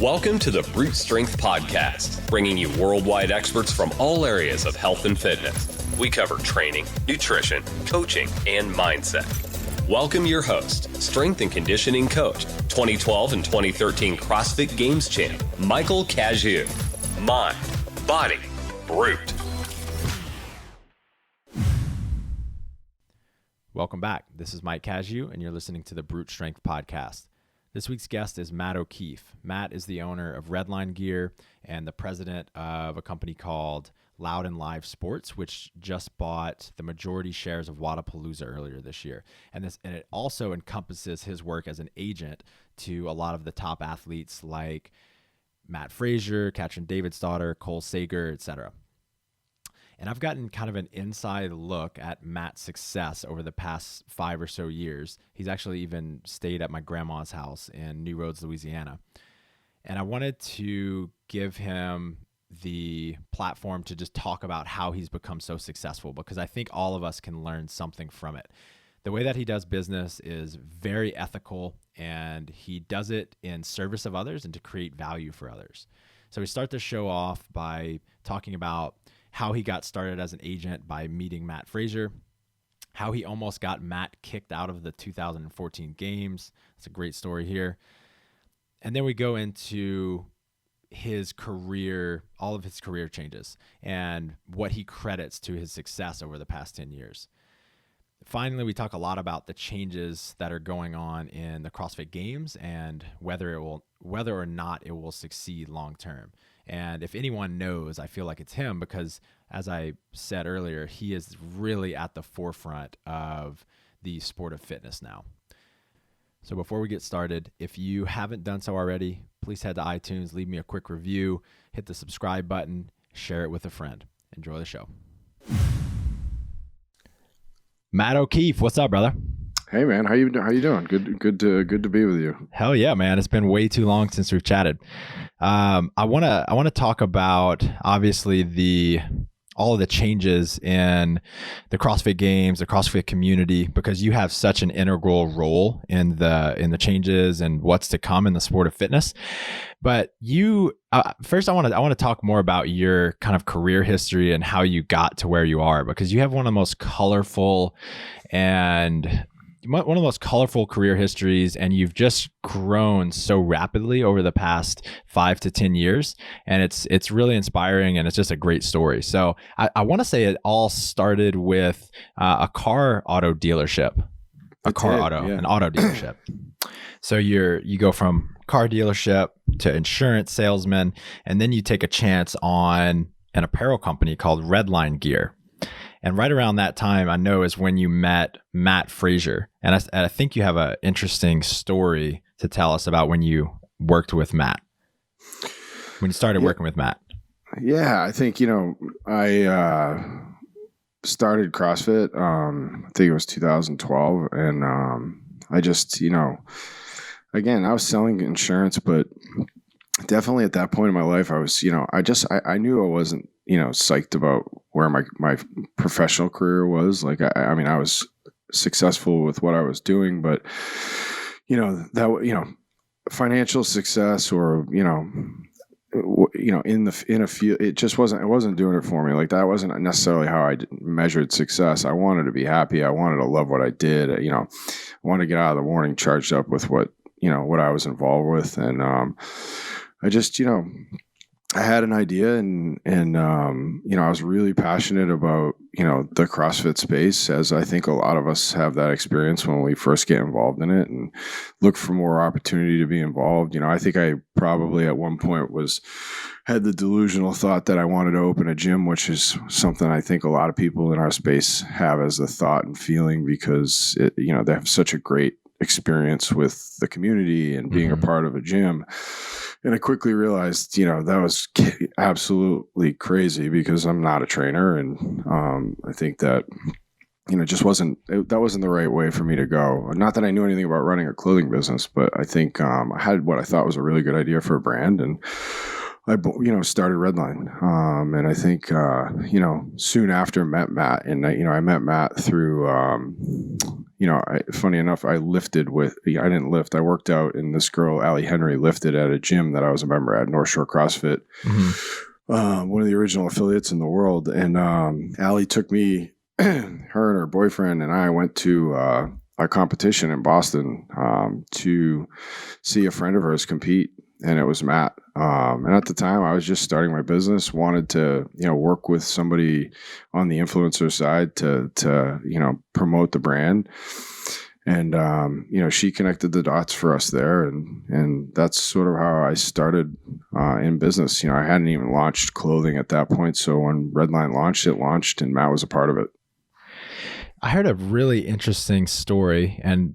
Welcome to the Brute Strength Podcast, bringing you worldwide experts from all areas of health and fitness. We cover training, nutrition, coaching, and mindset. Welcome your host, strength and conditioning coach, 2012 and 2013 CrossFit Games champ, Michael Cazayoux. Mind, body, brute. Welcome back. This is Mike Cazayoux, and you're listening to the Brute Strength Podcast. This week's guest is Mat O'Keefe. Mat is the owner of Redline Gear and the president of a company called Loud and Live Sports, which just bought the majority shares of Wodapalooza earlier this year. And it also encompasses his work as an agent to a lot of the top athletes like Mat Fraser, Katrin Davidsdottir, Cole Sager, etc. And I've gotten kind of an inside look at Mat's success over the past 5 or so years. He's actually even stayed at my grandma's house in New Roads, Louisiana. And I wanted to give him the platform to just talk about how he's become so successful, because I think all of us can learn something from it. The way that he does business is very ethical, and he does it in service of others and to create value for others. So we start the show off by talking about how he got started as an agent by meeting Mat Fraser, how he almost got Mat kicked out of the 2014 games. That's a great story here. And then we go into his career, all of his career changes, and what he credits to his success over the past 10 years. Finally, we talk a lot about the changes that are going on in the CrossFit Games and whether or not it will succeed long term. And if anyone knows, I feel like it's him, because as I said earlier, he is really at the forefront of the sport of fitness now. So before we get started, if you haven't done so already, please head to iTunes, leave me a quick review, hit the subscribe button, share it with a friend. Enjoy the show. Mat O'Keefe, what's up, brother? Hey man, how you doing? Good to be with you. Hell yeah, man! It's been way too long since we've chatted. I wanna talk about obviously all of the changes in the CrossFit Games, the CrossFit community, because you have such an integral role in the changes and what's to come in the sport of fitness. But first, I want to talk more about your kind of career history and how you got to where you are, because you have one of the most colorful career histories, and you've just grown so rapidly over the past 5 to 10 years. And it's really inspiring, and it's just a great story. So I want to say it all started with an auto dealership. So you go from car dealership to insurance salesman, and then you take a chance on an apparel company called Redline Gear. And right around that time, I know, is when you met Mat Fraser. And I think you have an interesting story to tell us about when you worked with Mat, when you started working with Mat. Yeah, I think, I started CrossFit, I think it was 2012. And I just, again, I was selling insurance, but definitely at that point in my life, I was, I knew I wasn't, psyched about where my professional career was. Like, I mean, I was successful with what I was doing, but, financial success or, in a field, it wasn't doing it for me. Like, that wasn't necessarily how I measured success. I wanted to be happy. I wanted to love what I did. I wanted to get out of the morning charged up with what I was involved with. And, I just, I had an idea and I was really passionate about, the CrossFit space, as I think a lot of us have that experience when we first get involved in it and look for more opportunity to be involved. I think I probably at one point had the delusional thought that I wanted to open a gym, which is something I think a lot of people in our space have as a thought and feeling, because they have such a great experience with the community and being a part of a gym. And I quickly realized, that was absolutely crazy, because I'm not a trainer. And I think that, that wasn't the right way for me to go. Not that I knew anything about running a clothing business, but I think I had what I thought was a really good idea for a brand. And I, started Redline. And I think, soon after met Mat, and I met Mat through, funny enough, I didn't lift. I worked out, and this girl, Allie Henry, lifted at a gym that I was a member at, North Shore CrossFit, one of the original affiliates in the world. And Allie took me, her and her boyfriend and I went to a competition in Boston to see a friend of hers compete. And it was Matt. And at the time I was just starting my business, wanted to, work with somebody on the influencer side to promote the brand. And, she connected the dots for us there. And that's sort of how I started in business. I hadn't even launched clothing at that point. So when Redline launched, and Matt was a part of it. I heard a really interesting story, and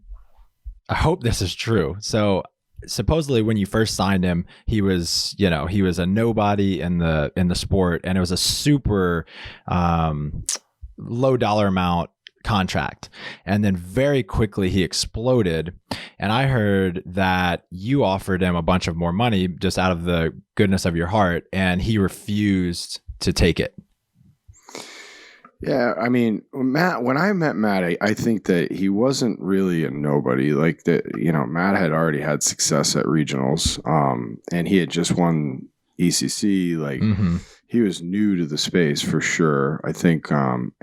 I hope this is true. So supposedly when you first signed him, he was a nobody in the sport, and it was a super low dollar amount contract. And then very quickly he exploded. And I heard that you offered him a bunch of more money just out of the goodness of your heart, and he refused to take it. Yeah, I mean, Matt, when I met Matt, I think that he wasn't really a nobody. Like that, Matt had already had success at regionals, and he had just won ECC. Like he was new to the space for sure. I think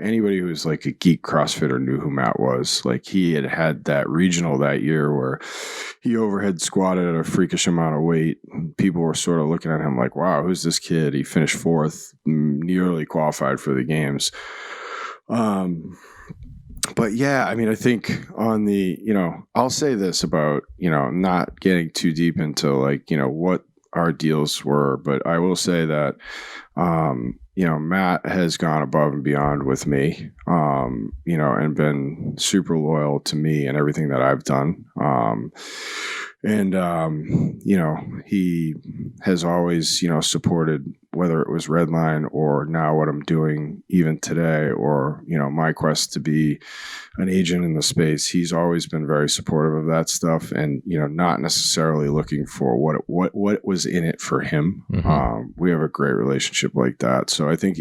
anybody who was like a geek CrossFitter knew who Matt was. Like he had that regional that year where he overhead squatted at a freakish amount of weight. People were sort of looking at him like, wow, who's this kid? He finished 4th, nearly qualified for the games. But yeah, I mean, I think on the, I'll say this about, not getting too deep into like, what our deals were, but I will say that, Matt has gone above and beyond with me, and been super loyal to me and everything that I've done. He has always, supported whether it was Redline or now what I'm doing even today, or, my quest to be an agent in the space. He's always been very supportive of that stuff, and, not necessarily looking for what was in it for him. We have a great relationship like that. So I think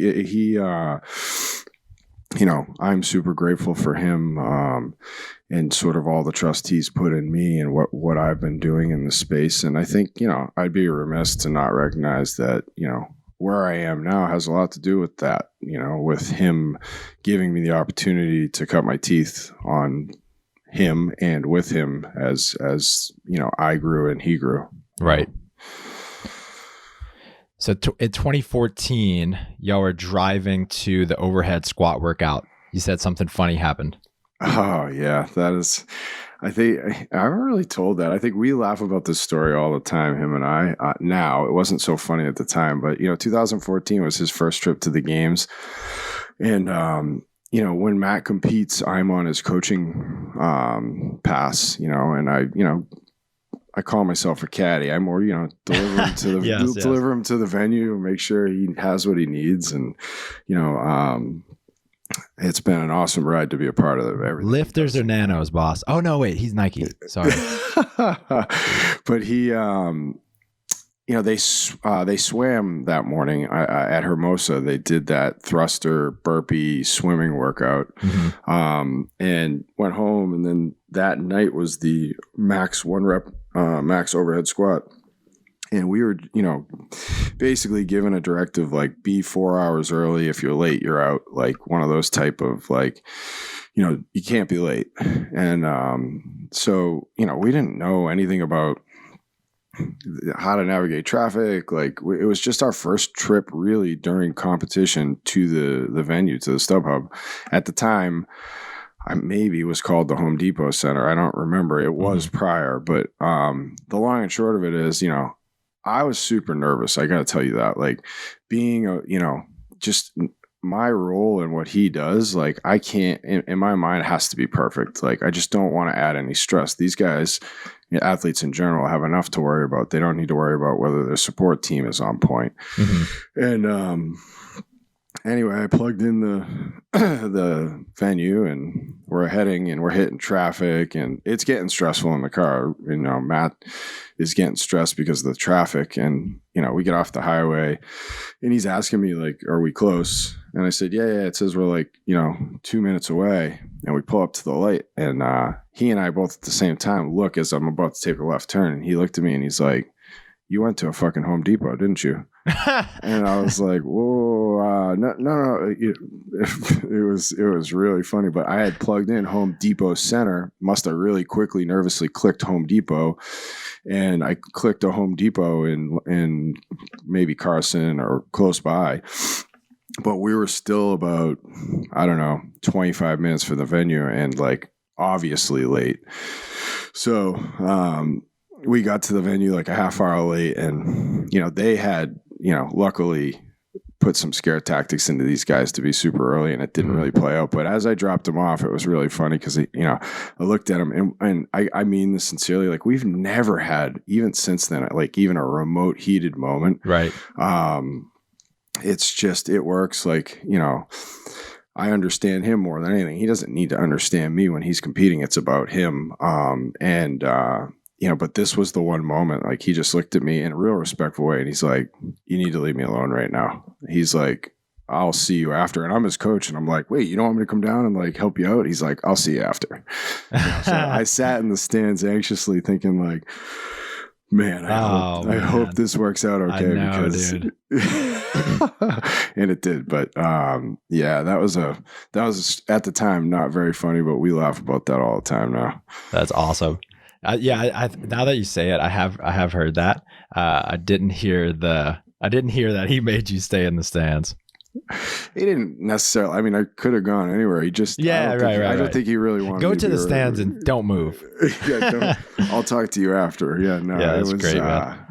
I'm super grateful for him, and sort of all the trust he's put in me and what I've been doing in the space. And I think, I'd be remiss to not recognize that, where I am now has a lot to do with that, with him giving me the opportunity to cut my teeth on him and with him as I grew and he grew. Right. So in 2014, y'all were driving to the overhead squat workout. You said something funny happened. Oh yeah, that is. I think I haven't really told that. I think we laugh about this story all the time, him and I. Now it wasn't so funny at the time, but 2014 was his first trip to the games, and when Matt competes, I'm on his coaching pass, and I call myself a caddy. I more, deliver him to the deliver him to the venue, make sure he has what he needs, and it's been an awesome ride to be a part of everything. Lifters or nanos, boss? Oh no, wait, he's Nike. Sorry. But he, they swam that morning at Hermosa. They did that thruster burpee swimming workout, and went home. And then that night was the max 1 rep, max overhead squat. And we were, basically given a directive, like be 4 hours early. If you're late, you're out. Like one of those type of like, you can't be late. And so, we didn't know anything about how to navigate traffic. Like it was just our first trip really during competition to the venue, to the StubHub. At the time, maybe it was called the Home Depot Center. I don't remember. It was prior, but the long and short of it is, I was super nervous. I got to tell you that, like being just my role and what he does, like I can't, in my mind, it has to be perfect. Like I just don't want to add any stress. These guys, athletes in general, have enough to worry about. They don't need to worry about whether their support team is on point. And anyway, I plugged in the venue, and we're heading, and we're hitting traffic, and it's getting stressful in the car. Matt is getting stressed because of the traffic, and we get off the highway, and he's asking me like, "Are we close?" And I said, yeah, it says we're like, 2 minutes away. And we pull up to the light, and he and I both at the same time look as I'm about to take a left turn. And he looked at me and he's like, you went to a fucking Home Depot, didn't you? And I was like, whoa, no. It was really funny, but I had plugged in Home Depot Center, must have really quickly, nervously clicked Home Depot. And I clicked a Home Depot in maybe Carson or close by. But we were still about, 25 minutes for the venue, and like obviously late. So we got to the venue like a half hour late, and, they had, luckily put some scare tactics into these guys to be super early, and it didn't really play out. But as I dropped them off, it was really funny because, I looked at them, and I mean this sincerely, like we've never had, even since then, like even a remote heated moment. Right. It's just, it works. Like, I understand him more than anything. He doesn't need to understand me when he's competing. It's about him. But this was the one moment, like he just looked at me in a real respectful way, and he's like, you need to leave me alone right now. He's like, I'll see you after. And I'm his coach, and I'm like, wait, you don't want me to come down and like help you out? He's like, I'll see you after. So I sat in the stands anxiously thinking like, man, I hope this works out okay. I know, because dude. And it did. But that was at the time not very funny, but we laugh about that all the time now. That's awesome. Now that you say it, I have heard that. I didn't hear that he made you stay in the stands. He didn't necessarily. I mean, I could have gone anywhere. He just, I don't think he really wanted go me to the stands and don't move. I'll talk to you after. Yeah, no, yeah, it was great, man.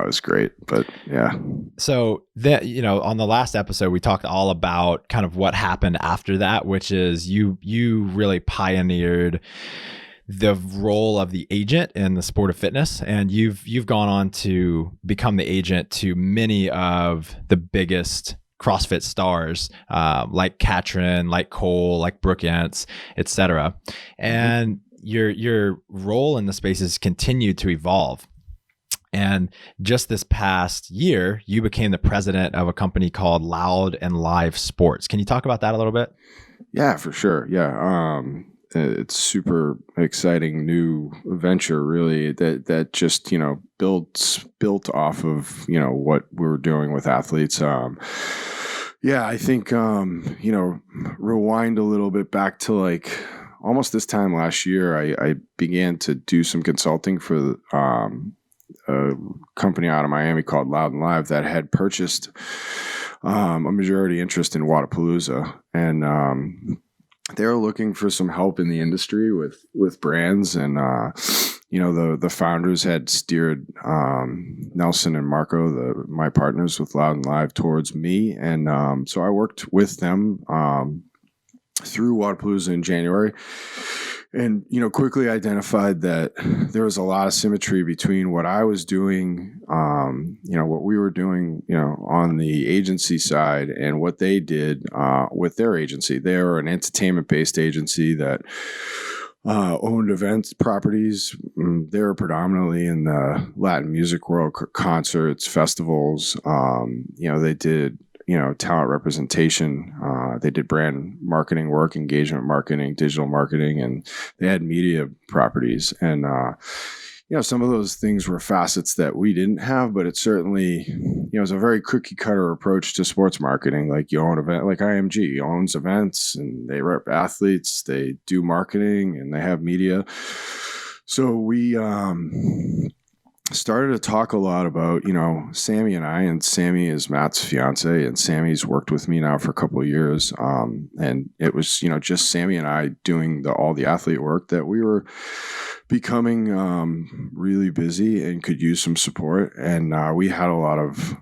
It was great. But yeah. So that, on the last episode, we talked all about kind of what happened after that, which is you really pioneered the role of the agent in the sport of fitness, and you've gone on to become the agent to many of the biggest CrossFit stars, like Katrin, like Cole, like Brooke Yance, etc. And your role in the space has continued to evolve. And just this past year, you became the president of a company called Loud and Live Sports. Can you talk about that a little bit? Yeah, for sure. Yeah. It's super exciting new venture, really, that just, built off of, what we're doing with athletes. I think, rewind a little bit back to like almost this time last year, I began to do some consulting for a company out of Miami called Loud and Live that had purchased a majority interest in Wodapalooza. And they were looking for some help in the industry with brands, and the founders had steered Nelson and Marco, my partners with Loud and Live, towards me, and so I worked with them through Wodapalooza in January, and quickly identified that there was a lot of symmetry between what I was doing, what we were doing, on the agency side, and what they did with their agency. They were an entertainment-based agency that owned events properties. They were predominantly in the Latin music world, concerts, festivals. They did talent representation. They did brand marketing work, engagement marketing, digital marketing, and they had media properties. And, some of those things were facets that we didn't have, but it certainly, it was a very cookie cutter approach to sports marketing. Like you own event, like IMG owns events, and they rep athletes, they do marketing, and they have media. So we, started to talk a lot about, Sammy and I, and Sammy is Matt's fiance, and Sammy's worked with me now for a couple of years. And it was, just Sammy and I doing all the athlete work that we were becoming really busy and could use some support. And we had a lot of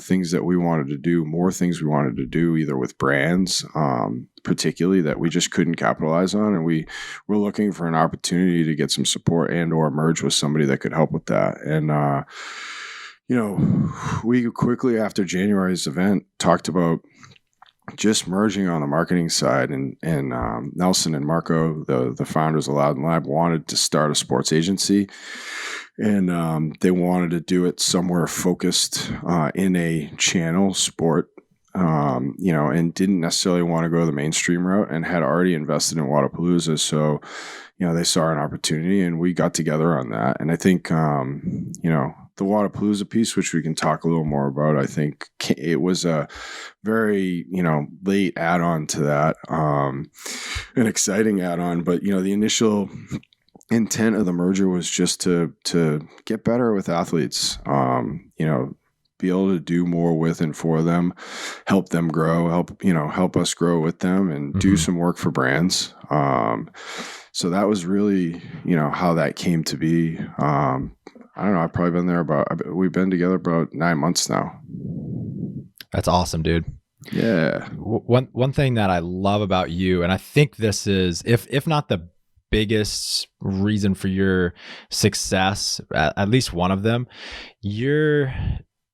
things that we wanted to do, more things we wanted to do, either with brands, particularly, that we just couldn't capitalize on. And we were looking for an opportunity to get some support and or merge with somebody that could help with that. And, we quickly after January's event talked about just merging on the marketing side, and Nelson and Marco, the founders of Loud and Live, wanted to start a sports agency, and they wanted to do it somewhere focused in a channel sport and didn't necessarily want to go the mainstream route and had already invested in Wodapalooza. So, they saw an opportunity and we got together on that. And I think, the Wodapalooza piece, which we can talk a little more about, I think it was a very, late add-on to that, an exciting add-on. But, the initial intent of the merger was just to get better with athletes, be able to do more with and for them, help them grow, help us grow with them, and do some work for brands. So that was really, how that came to be. I don't know. I've probably been there we've been together about 9 months now. That's awesome, dude. Yeah. One thing that I love about you, and I think this is, if not the biggest reason for your success, at least one of them, you're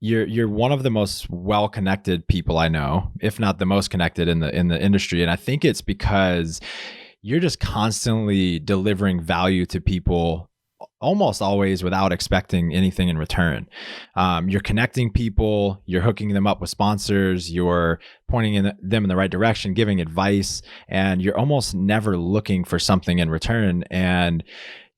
one of the most well-connected people I know, if not the most connected in the industry. And I think it's because you're just constantly delivering value to people, almost always without expecting anything in return. You're connecting people, you're hooking them up with sponsors, you're pointing them in the right direction, giving advice, and you're almost never looking for something in return. And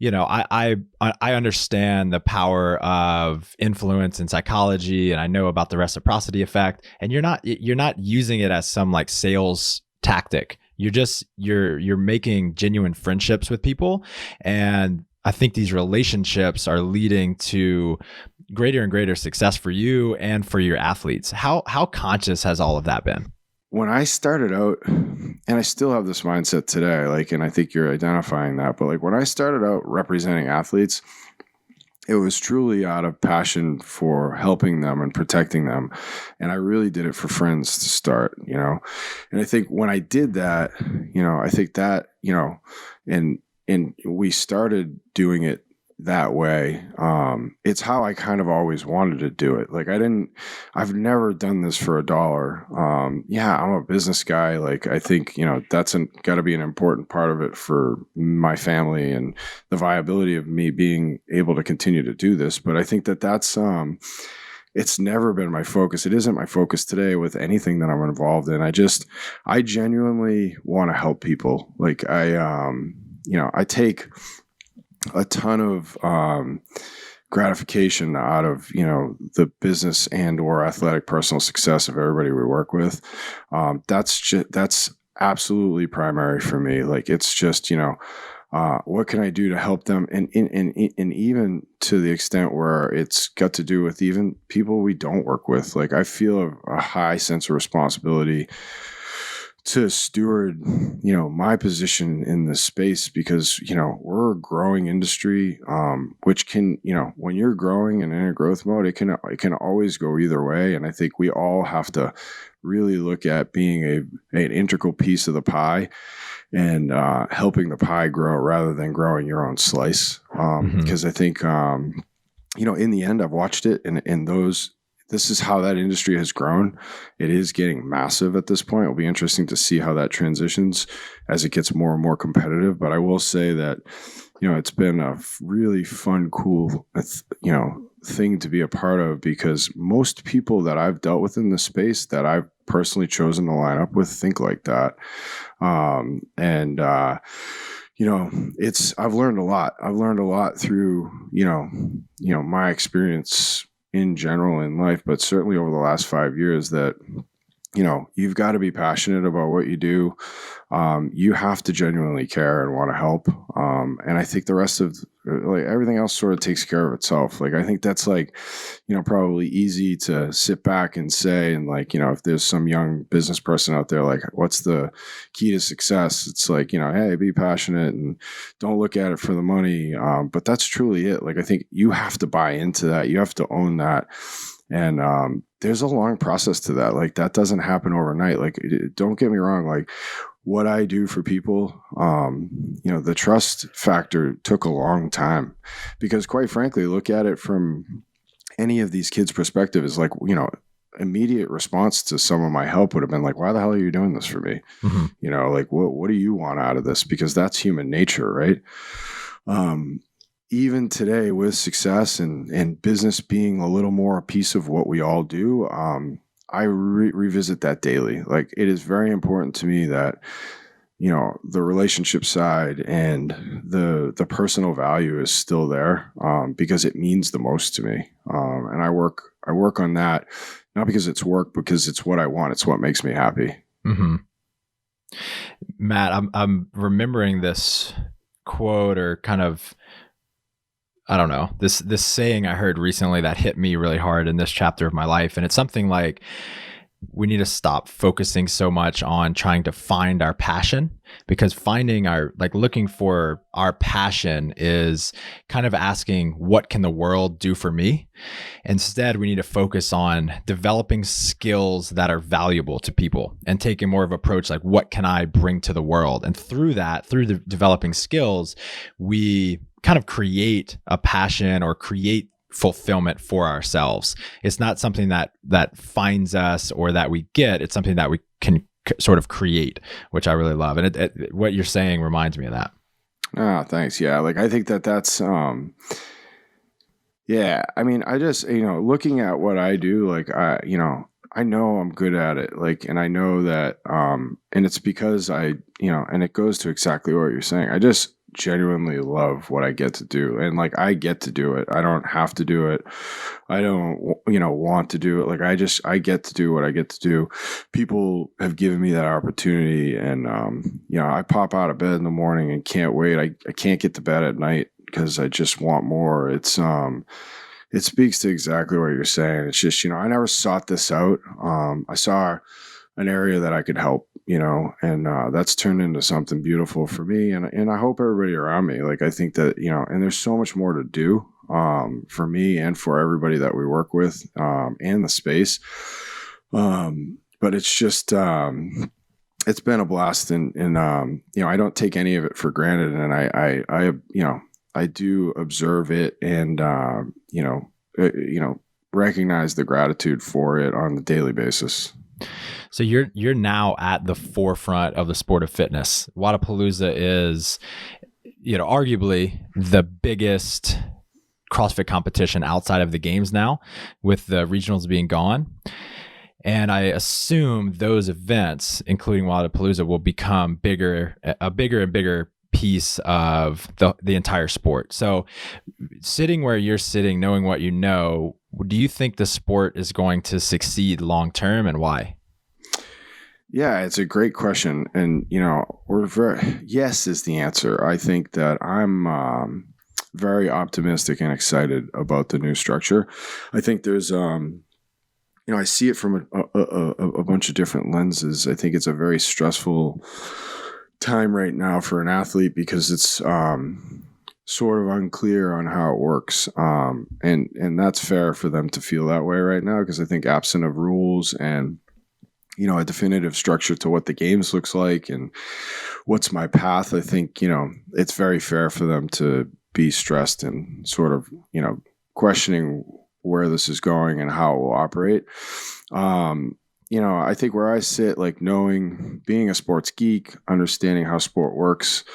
I understand the power of influence in psychology, and I know about the reciprocity effect. And you're not using it as some like sales tactic. You're making genuine friendships with people, and I think these relationships are leading to greater and greater success for you and for your athletes. How conscious has all of that been? When I started out, and I still have this mindset today, and I think you're identifying that, but when I started out representing athletes, it was truly out of passion for helping them and protecting them. And I really did it for friends to start, and I think when I did that, I think that, and we started doing it that way. It's how I kind of always wanted to do it. I've never done this for $1. Yeah, I'm a business guy. I think, that's got to be an important part of it for my family and the viability of me being able to continue to do this. But I think that's, it's never been my focus. It isn't my focus today with anything that I'm involved in. I genuinely want to help people. I take a ton of gratification out of the business and or athletic personal success of everybody we work with. That's absolutely primary for me. It's just what can I do to help them, and even to the extent where it's got to do with even people we don't work with. I feel a high sense of responsibility to steward, my position in this space, because, we're a growing industry, which can, when you're growing and in a growth mode, it can always go either way. And I think we all have to really look at being an integral piece of the pie and helping the pie grow rather than growing your own slice. Because I think, in the end, I've watched it, and this is how that industry has grown. It is getting massive at this point. It'll be interesting to see how that transitions as it gets more and more competitive. But I will say that, it's been a really fun, cool, thing to be a part of, because most people that I've dealt with in the space that I've personally chosen to line up with think like that. I've learned a lot. I've learned a lot through, my experience in general in life, but certainly over the last 5 years, that, you've got to be passionate about what you do. You have to genuinely care and want to help. And I think the rest of everything else sort of takes care of itself. I think that's probably easy to sit back and say, and if there's some young business person out there, what's the key to success? It's hey, be passionate and don't look at it for the money. But that's truly it. I think you have to buy into that. You have to own that. And there's a long process to that. That doesn't happen overnight. Don't get me wrong. What I do for people, the trust factor took a long time, because quite frankly, look at it from any of these kids' perspective is immediate response to some of my help would have been why the hell are you doing this for me? What do you want out of this? Because that's human nature, right? Even today, with success and business being a little more a piece of what we all do, I revisit that daily. Like, it is very important to me that, the relationship side and the personal value is still there, because it means the most to me. And I work on that, not because it's work, because it's what I want. It's what makes me happy. Mm-hmm. Matt, I'm remembering this quote, or kind of, I don't know, this saying I heard recently that hit me really hard in this chapter of my life. And it's something like, we need to stop focusing so much on trying to find our passion, because looking for our passion is kind of asking, what can the world do for me? Instead, we need to focus on developing skills that are valuable to people, and taking more of an approach like, what can I bring to the world? And through the developing skills, we kind of create a passion or create fulfillment for ourselves. It's not something that finds us or that we get. It's something that we can sort of create, which I really love. And what you're saying reminds me of that. Thanks. Yeah. Like, I think that's, yeah, I mean, I just, looking at what I do, like, I know I'm good at it. Like, and I know that, and it's because and it goes to exactly what you're saying. I just genuinely love what I get to do. And like, I get to do it. I don't have to do it. I don't, want to do it. Like, I get to do what I get to do. People have given me that opportunity, and, I pop out of bed in the morning and can't wait. I can't get to bed at night because I just want more. It's, it speaks to exactly what you're saying. It's just, I never sought this out. I saw an area that I could help, and that's turned into something beautiful for me. And I hope everybody around me. Like, I think that, and there's so much more to do for me and for everybody that we work with, and the space. But it's just, it's been a blast, and I don't take any of it for granted. And I do observe it, and, recognize the gratitude for it on a daily basis. So you're now at the forefront of the sport of fitness. Wodapalooza is, arguably the biggest CrossFit competition outside of the games now, with the regionals being gone. And I assume those events, including Wodapalooza, will become a bigger and bigger piece of the entire sport. So sitting where you're sitting, knowing what you know, do you think the sport is going to succeed long term, and why? Yeah, it's a great question. And, yes is the answer. I think that I'm very optimistic and excited about the new structure. I think there's, I see it from a bunch of different lenses. I think it's a very stressful time right now for an athlete, because it's sort of unclear on how it works. And that's fair for them to feel that way right now, because I think absent of rules and, a definitive structure to what the games looks like and what's my path, I think, it's very fair for them to be stressed and sort of, questioning where this is going and how it will operate. I think where I sit, like, being a sports geek, understanding how sport works,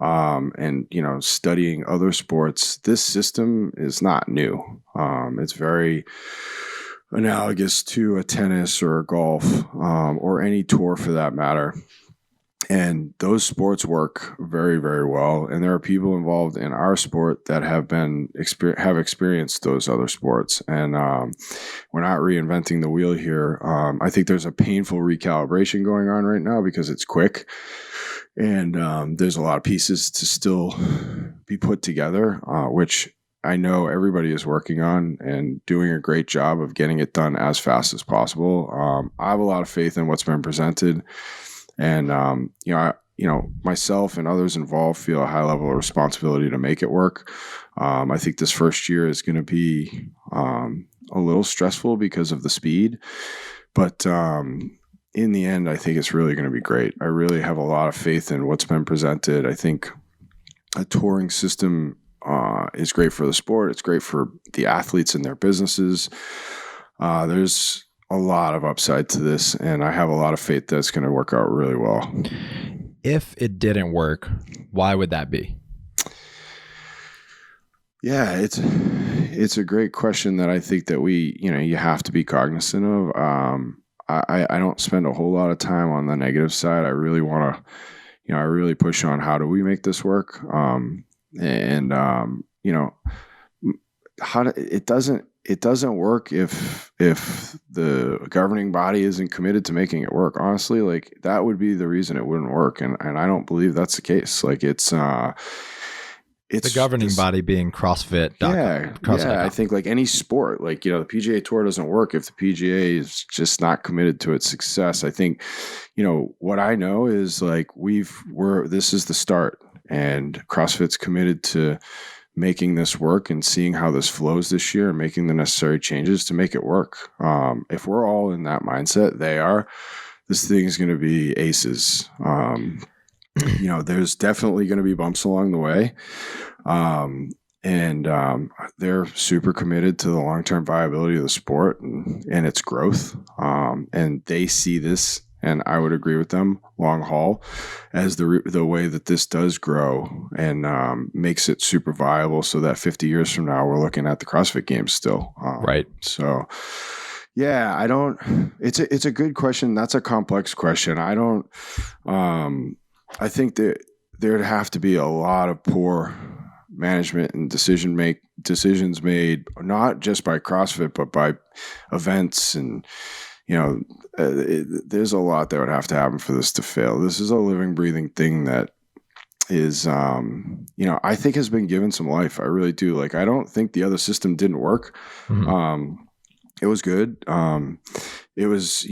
and, studying other sports, this system is not new. It's very analogous to a tennis or a golf, or any tour for that matter. And those sports work very, very well. And there are people involved in our sport that have experienced those other sports. And we're not reinventing the wheel here. I think there's a painful recalibration going on right now, because it's quick. And there's a lot of pieces to still be put together, which I know everybody is working on and doing a great job of getting it done as fast as possible. I have a lot of faith in what's been presented. And, myself and others involved feel a high level of responsibility to make it work. I think this first year is going to be a little stressful because of the speed. But in the end, I think it's really going to be great. I really have a lot of faith in what's been presented. I think a touring system is great for the sport. It's great for the athletes and their businesses. There's a lot of upside to this, and I have a lot of faith that it's going to work out really well. If it didn't work, why would that be? Yeah, it's a great question that I think that you have to be cognizant of. I don't spend a whole lot of time on the negative side. I really want to, I really push on how do we make this work. It doesn't work if the governing body isn't committed to making it work. Honestly, like that would be the reason it wouldn't work. And I don't believe that's the case. Like it's the governing body being CrossFit. Yeah. I think like any sport, like, the PGA Tour doesn't work if the PGA is just not committed to its success. I think, what I know is like this is the start, and CrossFit's committed to making this work and seeing how this flows this year and making the necessary changes to make it work. If we're all in that mindset, this thing is going to be aces. There's definitely going to be bumps along the way. They're super committed to the long-term viability of the sport and its growth. And they see this, and I would agree with them, long haul, as the way that this does grow and makes it super viable, so that 50 years from now, we're looking at the CrossFit Games still. Right. So, yeah, it's a good question. That's a complex question. I think that there'd have to be a lot of poor management and decisions made, not just by CrossFit, but by events. And, there's a lot that would have to happen for this to fail. This is a living, breathing thing that is, I think has been given some life. I really do. Like, I don't think the other system didn't work. Mm-hmm. It was good. It was,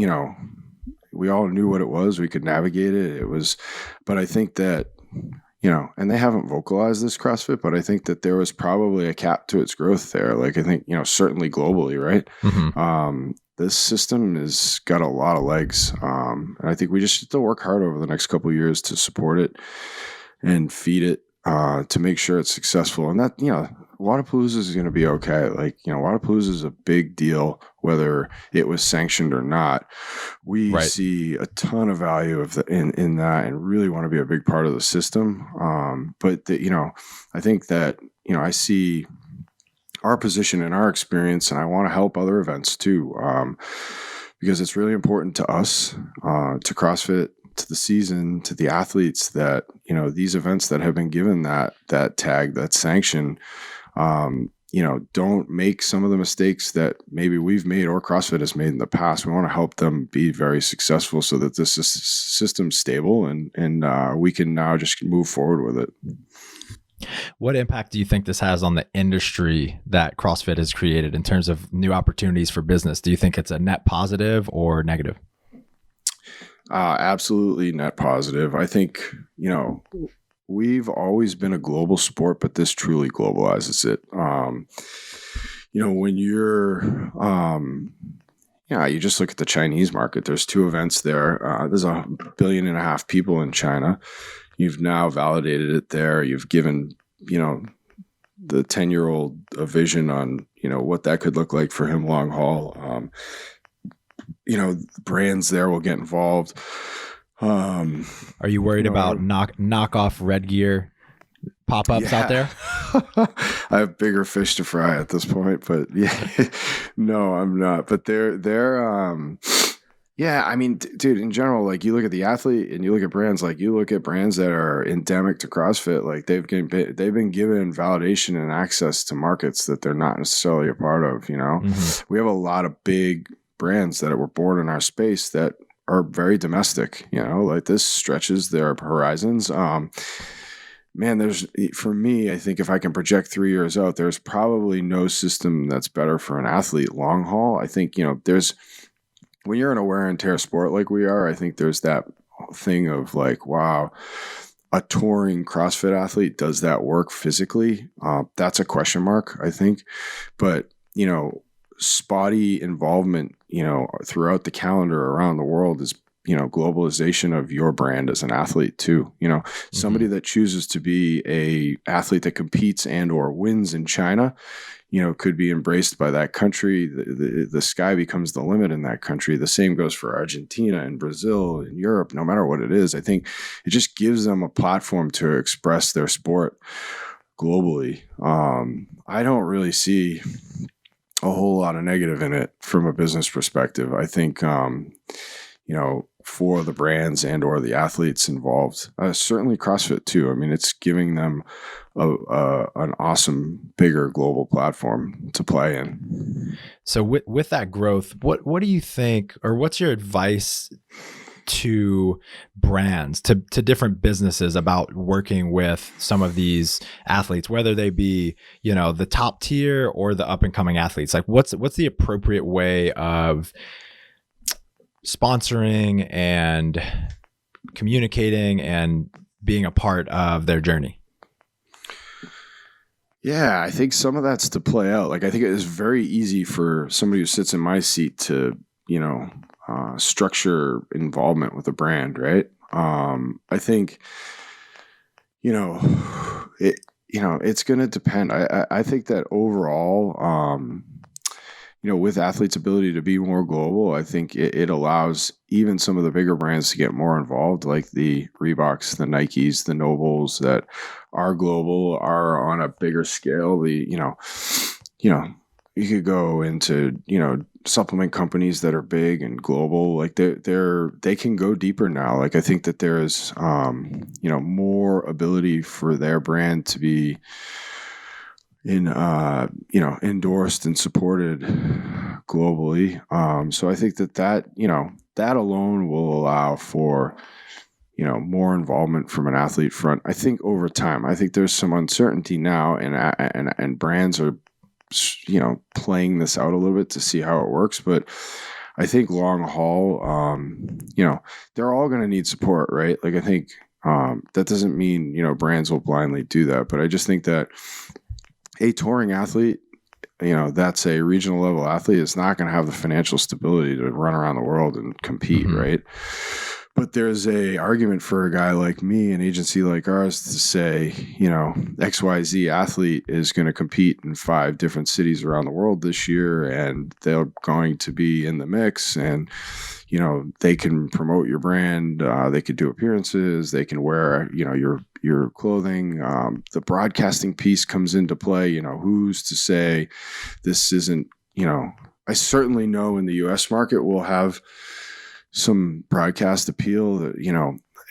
we all knew what it was. We could navigate it. But I think that, and they haven't vocalized this, CrossFit, but I think that there was probably a cap to its growth there. Like, I think, certainly globally, right? Mm-hmm. This system has got a lot of legs. And I think we just have to work hard over the next couple of years to support it and feed it to make sure it's successful. And that, Wodapalooza is going to be okay. Like, Wodapalooza is a big deal, whether it was sanctioned or not. We see a ton of value in that, and really want to be a big part of the system. But I think that, I see our position and our experience, and I want to help other events too, because it's really important to us, to CrossFit, to the season, to the athletes, that, these events that have been given that tag, that sanction, don't make some of the mistakes that maybe we've made or CrossFit has made in the past. We want to help them be very successful so that this system's stable and we can now just move forward with it. What impact do you think this has on the industry that CrossFit has created in terms of new opportunities for business? Do you think it's a net positive or negative? Absolutely net positive. I think, we've always been a global sport, but this truly globalizes it. When you're, you just look at the Chinese market, there's 2 events there. There's 1.5 billion people in China. You've now validated it there. You've given, the 10-year-old a vision on, what that could look like for him long haul. Brands there will get involved. Are you worried about knockoff Red Gear pop-ups out there? I have bigger fish to fry at this point, but no, I'm not. But they're I mean, dude, in general, like, you look at the athlete and you look at brands, like, you look at brands that are endemic to CrossFit, like, they've been given validation and access to markets that they're not necessarily a part of. Mm-hmm. We have a lot of big brands that were born in our space that are very domestic, like, this stretches their horizons. For me, I think if I can project 3 years out, there's probably no system that's better for an athlete long haul. I think, when you're in a wear and tear sport like we are, I think there's that thing of like, wow, a touring CrossFit athlete, does that work physically? That's a question mark, I think. But, spotty involvement, throughout the calendar around the world is, globalization of your brand as an athlete too. Somebody that chooses to be a athlete that competes and or wins in China, could be embraced by that country. The sky becomes the limit in that country. The same goes for Argentina and Brazil and Europe, no matter what it is. I think it just gives them a platform to express their sport globally. I don't really see a whole lot of negative in it from a business perspective. I think, for the brands and or the athletes involved, certainly CrossFit too. I mean, it's giving them an awesome, bigger global platform to play in. So with that growth, what do you think, or what's your advice to brands, to different businesses about working with some of these athletes, whether they be, the top tier or the up and coming athletes? Like what's the appropriate way of sponsoring and communicating and being a part of their journey? Yeah, I think some of that's to play out. Like, I think it is very easy for somebody who sits in my seat to, structure involvement with a brand, right? I think, it's going to depend. I think that overall, with athletes' ability to be more global, I think it allows even some of the bigger brands to get more involved, like the Reeboks, the Nikes, the Nobles that are global, are on a bigger scale. You could go into, supplement companies that are big and global, like they can go deeper now. Like, I think that there's, more ability for their brand to be endorsed and supported globally. So I think that alone will allow for, more involvement from an athlete front. I think over time, I think there's some uncertainty now, and brands are, playing this out a little bit to see how it works. But I think long haul, they're all going to need support, right? Like, I think that doesn't mean, brands will blindly do that, but I just think that a touring athlete, that's a regional level athlete, is not going to have the financial stability to run around the world and compete, mm-hmm. right? But there's a argument for a guy like me, an agency like ours, to say, XYZ athlete is going to compete in 5 different cities around the world this year, and they're going to be in the mix, and they can promote your brand. They could do appearances. They can wear, your clothing. The broadcasting piece comes into play. Who's to say this isn't, I certainly know in the U.S. market we'll have some broadcast appeal that,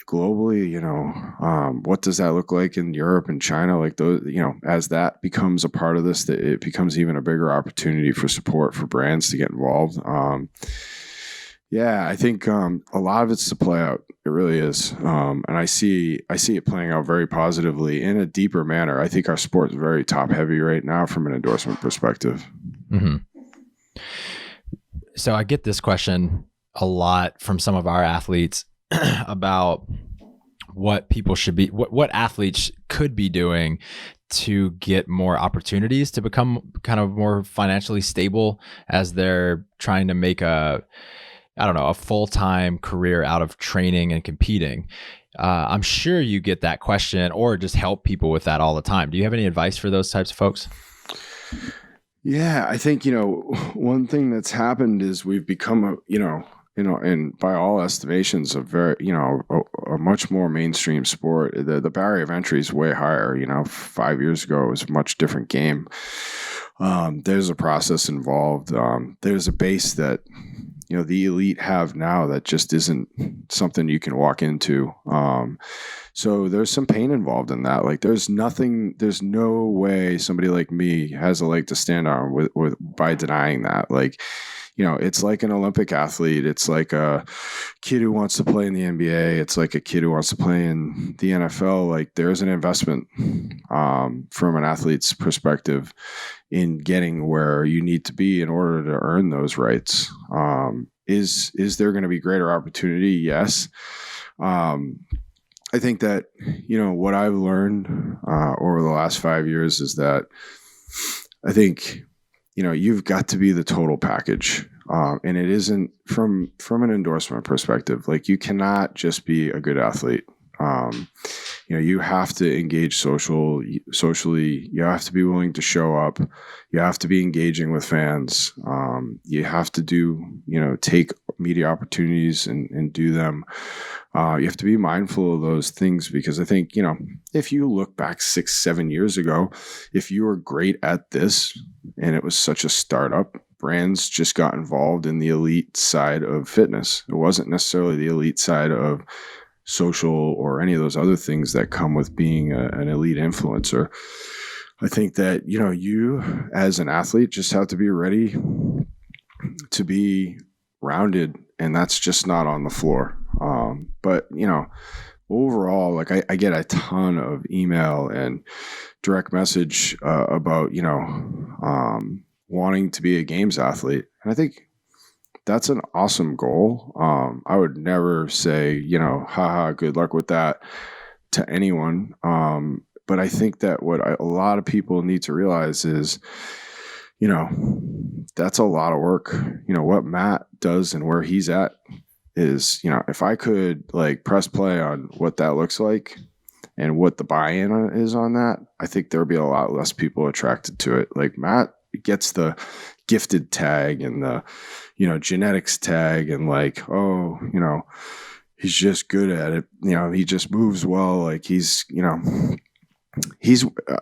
globally, what does that look like in Europe and China? Like those, as that becomes a part of this, that it becomes even a bigger opportunity for support for brands to get involved. Yeah, I think a lot of it's to play out. It really is. And I see it playing out very positively in a deeper manner. I think our sport is very top heavy right now from an endorsement perspective. Mm-hmm. So I get this question a lot from some of our athletes about what people should be, what athletes could be doing to get more opportunities to become kind of more financially stable as they're trying to make a full-time career out of training and competing. I'm sure you get that question, or just help people with that all the time. Do you have any advice for those types of folks? Yeah, I think, one thing that's happened is we've become and by all estimations, a very, a much more mainstream sport. The barrier of entry is way higher. 5 years ago, it was a much different game. There's a process involved. There's a base that, the elite have now that just isn't something you can walk into. So there's some pain involved in that. Like, there's no way somebody like me has a leg to stand on with by denying that. Like, it's like an Olympic athlete. It's like a kid who wants to play in the NBA. It's like a kid who wants to play in the NFL. Like, there's an investment from an athlete's perspective in getting where you need to be in order to earn those rights. Is there going to be greater opportunity? Yes. I think that, what I've learned over the last 5 years is that I think, you've got to be the total package. And it isn't from an endorsement perspective. Like, you cannot just be a good athlete. You have to engage socially. You have to be willing to show up. You have to be engaging with fans. You have to do, take media opportunities and do them. You have to be mindful of those things, because I think, if you look back 6-7 years ago, if you were great at this and it was such a startup, brands just got involved in the elite side of fitness. It wasn't necessarily the elite side of social or any of those other things that come with being an elite influencer. I think that, you as an athlete just have to be ready to be rounded, and that's just not on the floor. But, overall, like I get a ton of email and direct message about, wanting to be a games athlete. And I think that's an awesome goal. I would never say, haha, good luck with that to anyone. But I think that what a lot of people need to realize is, that's a lot of work. What Matt does and where he's at is, if I could like press play on what that looks like and what the buy-in is on that, I think there'll be a lot less people attracted to it. Like Matt gets the gifted tag and the, genetics tag, and like, oh, he's just good at it. He just moves well. Like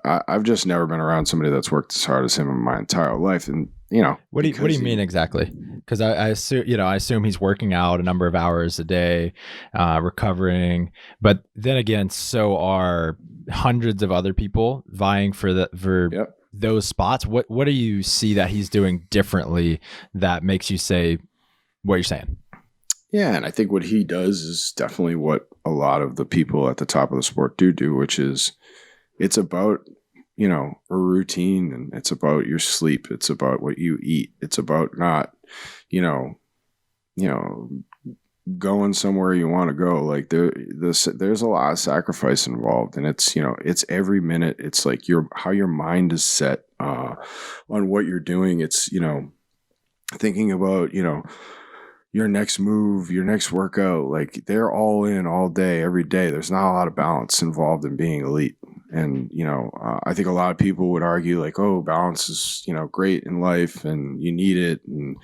I've just never been around somebody that's worked as hard as him in my entire life. And, what do you mean exactly? Because I assume he's working out a number of hours a day, recovering. But then again, so are hundreds of other people vying for Yep. those spots. What do you see that he's doing differently that makes you say what you're saying? Yeah, and I think what he does is definitely what a lot of the people at the top of the sport do, which is it's about, a routine, and it's about your sleep. It's about what you eat. It's about not, going somewhere you want to go. Like there's a lot of sacrifice involved, and it's, it's every minute. It's like how your mind is set on what you're doing. It's, thinking about, your next move, your next workout. Like they're all in all day, every day. There's not a lot of balance involved in being elite. And, I think a lot of people would argue like, oh, balance is, great in life and you need it. And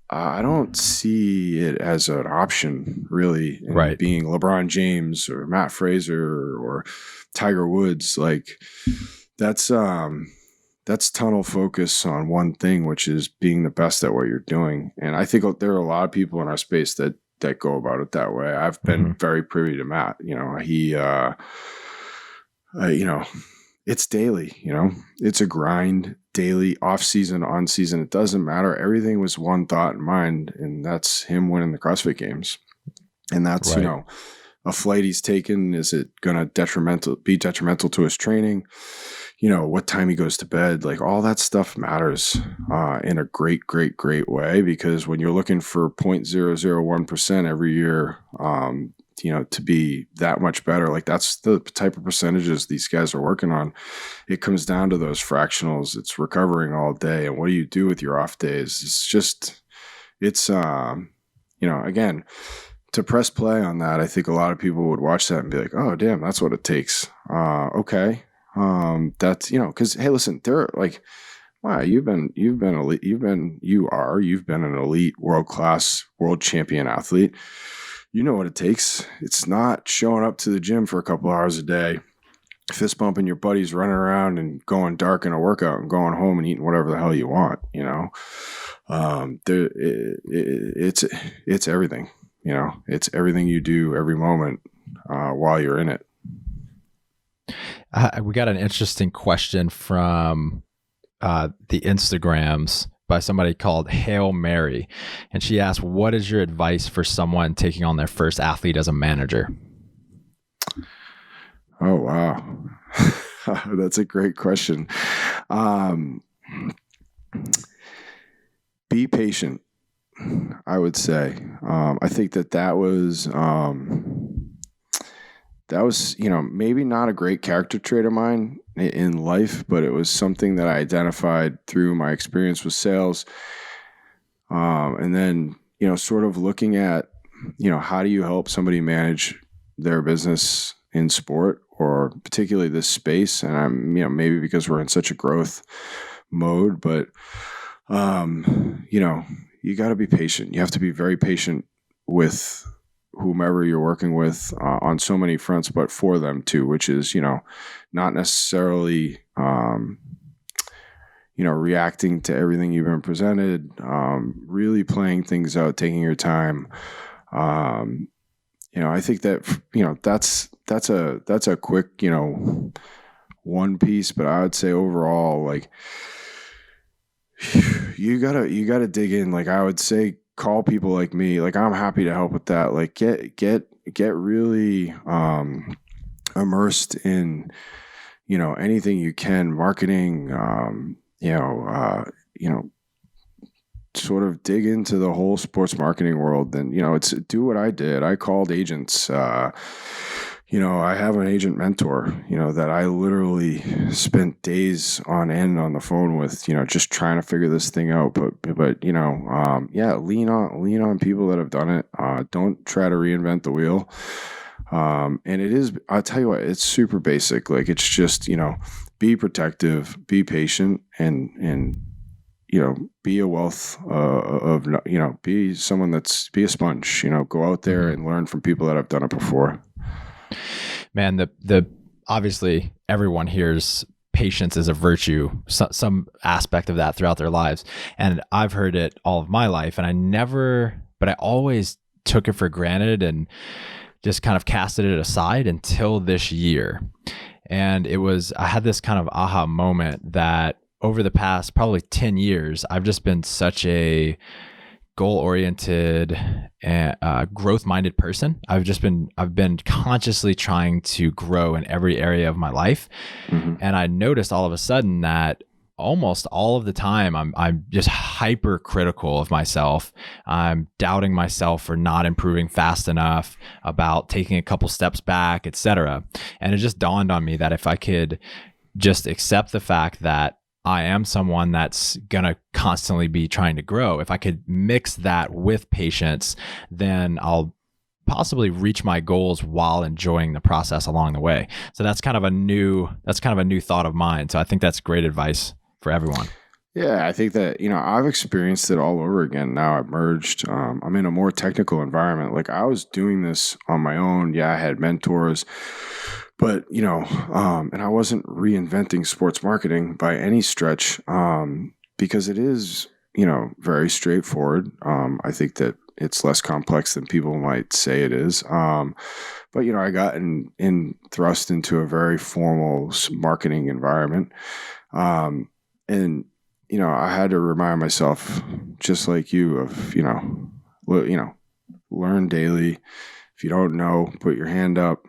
I don't see it as an option really in right. being LeBron James or Mat Fraser or Tiger Woods. Like that's tunnel focus on one thing, which is being the best at what you're doing. And I think there are a lot of people in our space that go about it that way. I've been very privy to Matt. He it's daily, it's a grind daily, off season, on season. It doesn't matter. Everything was one thought in mind, and that's him winning the CrossFit Games. And that's, right. A flight he's taken. Is it going to be detrimental to his training? What time he goes to bed, like all that stuff matters in a great, great, great way, because when you're looking for 0.001% every year, to be that much better, like that's the type of percentages these guys are working on. It comes down to those fractionals. It's recovering all day. And what do you do with your off days? It's again, to press play on that, I think a lot of people would watch that and be like, oh, damn, that's what it takes. Okay. That's, cause hey, listen, they're like, wow, you've been elite. You've been an elite, world-class, world champion athlete. You know what it takes. It's not showing up to the gym for a couple hours a day, fist bumping your buddies, running around and going dark in a workout and going home and eating whatever the hell you want. It's everything, it's everything you do every moment, while you're in it. We got an interesting question from the Instagrams by somebody called Hail Mary. And she asked, what is your advice for someone taking on their first athlete as a manager? Oh, wow. That's a great question. Be patient, I would say. I think that was maybe not a great character trait of mine in life, but it was something that I identified through my experience with sales. And then, sort of looking at, how do you help somebody manage their business in sport, or particularly this space? And I'm, maybe because we're in such a growth mode, but, you got to be patient. You have to be very patient with whomever you're working with on so many fronts, but for them too, which is, not necessarily, reacting to everything you've been presented, really playing things out, taking your time. I think that, that's a quick, one piece, but I would say overall, like, you gotta dig in. Like, I would say, call people like me. Like, I'm happy to help with that. Like, get really immersed in, anything you can, marketing, sort of dig into the whole sports marketing world. Then, it's do what I did. I called agents. I have an agent mentor, that I literally spent days on end on the phone with, just trying to figure this thing out. But lean on people that have done it. Don't try to reinvent the wheel. And it is, I'll tell you what, it's super basic. Like, it's just, be protective, be patient, and be a wealth of, be someone be a sponge, go out there and learn from people that have done it before. Man, the obviously everyone hears patience is a virtue, some aspect of that throughout their lives. And I've heard it all of my life, and I always took it for granted and just kind of casted it aside until this year. And I had this kind of aha moment that over the past probably 10 years, I've just been such a goal-oriented and growth-minded person. I've been consciously trying to grow in every area of my life. Mm-hmm. And I noticed all of a sudden that almost all of the time I'm just hypercritical of myself. I'm doubting myself for not improving fast enough, about taking a couple steps back, etc. And it just dawned on me that if I could just accept the fact that I am someone that's going to constantly be trying to grow, if I could mix that with patience, then I'll possibly reach my goals while enjoying the process along the way. So that's kind of a new thought of mine. So I think that's great advice for everyone. Yeah, I think that, I've experienced it all over again. Now I've merged. I'm in a more technical environment. Like, I was doing this on my own. Yeah, I had mentors, but, and I wasn't reinventing sports marketing by any stretch, because it is, very straightforward. I think that it's less complex than people might say it is. But, I got thrust into a very formal marketing environment. And, I had to remind myself, just like you, of, learn daily. If you don't know, put your hand up,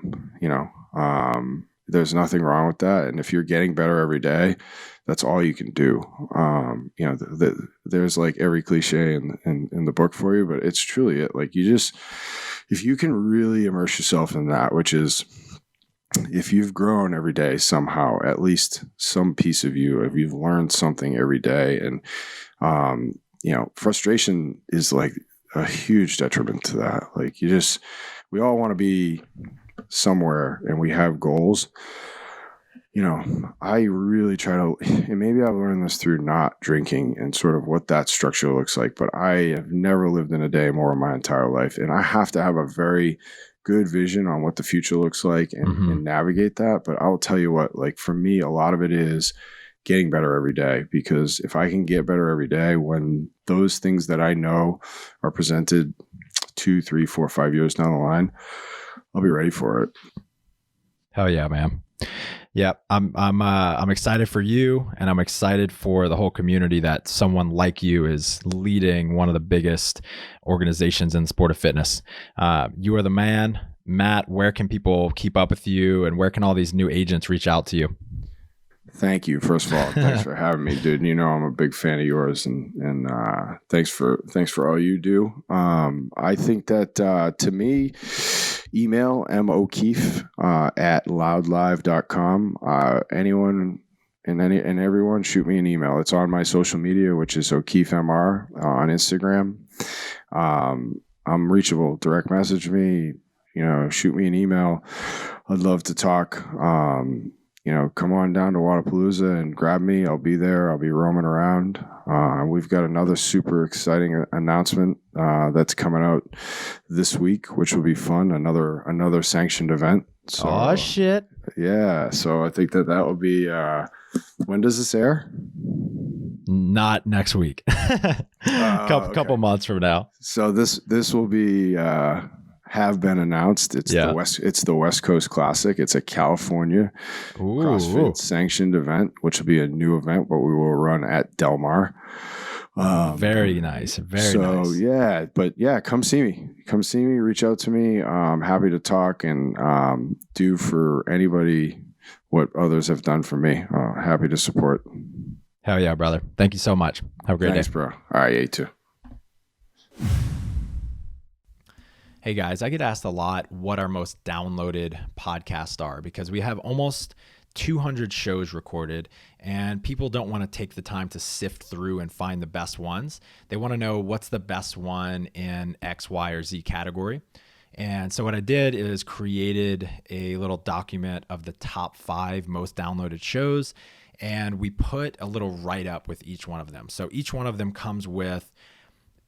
there's nothing wrong with that. And if you're getting better every day, that's all you can do. There's like every cliche in the book for you, but it's truly it. Like, if you can really immerse yourself in that, which is, if you've grown every day somehow, at least some piece of you, if you've learned something every day, and, frustration is like a huge detriment to that. Like, we all want to be somewhere, and we have goals. I really try to, and maybe I've learned this through not drinking and sort of what that structure looks like, but I have never lived in a day more in my entire life. And I have to have a very good vision on what the future looks like and navigate that. But I'll tell you what, like, for me, a lot of it is getting better every day, because if I can get better every day, when those things that I know are presented 2, 3, 4, 5 years down the line, I'll be ready for it. Hell yeah, man. Yeah, I'm excited for you, and I'm excited for the whole community that someone like you is leading one of the biggest organizations in the sport of fitness. You are the man. Matt, where can people keep up with you, and where can all these new agents reach out to you? Thank you. First of all, thanks for having me, dude. I'm a big fan of yours, and thanks for all you do. I think that to me, email mokeefe at loudlive.com. Anyone and everyone, shoot me an email. It's on my social media, which is OkeefeMR on Instagram. I'm reachable. Direct message me. Shoot me an email. I'd love to talk. come on down to Wadapalooza and grab me. I'll be there. I'll be roaming around. We've got another super exciting announcement that's coming out this week, which will be fun. Another sanctioned event. So, oh shit! Yeah, so I think that will be. When does this air? Not next week. Couple months from now. So this will be have been announced. It's the West Coast Classic. It's a California CrossFit sanctioned event, which will be a new event, but we will run at Del Mar. Very nice. Very nice. So come see me. Come see me. Reach out to me. I'm happy to talk and do for anybody what others have done for me. Happy to support. Hell yeah, brother. Thank you so much. Have a great day. Thanks, bro. All right, you too. Hey guys, I get asked a lot what our most downloaded podcasts are because we have almost 200 shows recorded and people don't want to take the time to sift through and find the best ones. They want to know what's the best one in X, Y, or Z category. And so what I did is created a little document of the top 5 most downloaded shows, and we put a little write-up with each one of them. So each one of them comes with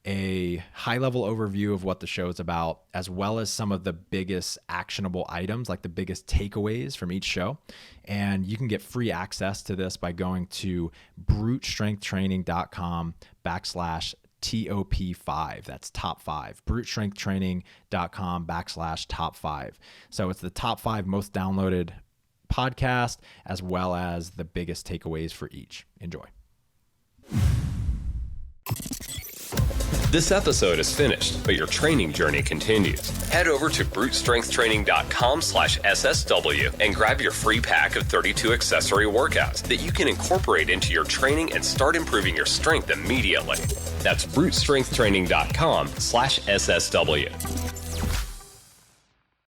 a high-level overview of what the show is about, as well as some of the biggest actionable items, like the biggest takeaways from each show. And you can get free access to this by going to brutestrengthtraining.com/TOP5. That's top 5. brutestrengthtraining.com/top 5. So it's the top 5 most downloaded podcast, as well as the biggest takeaways for each. Enjoy. This episode is finished, but your training journey continues. Head over to brutestrengthtraining.com/SSW and grab your free pack of 32 accessory workouts that you can incorporate into your training and start improving your strength immediately. That's brutestrengthtraining.com/SSW.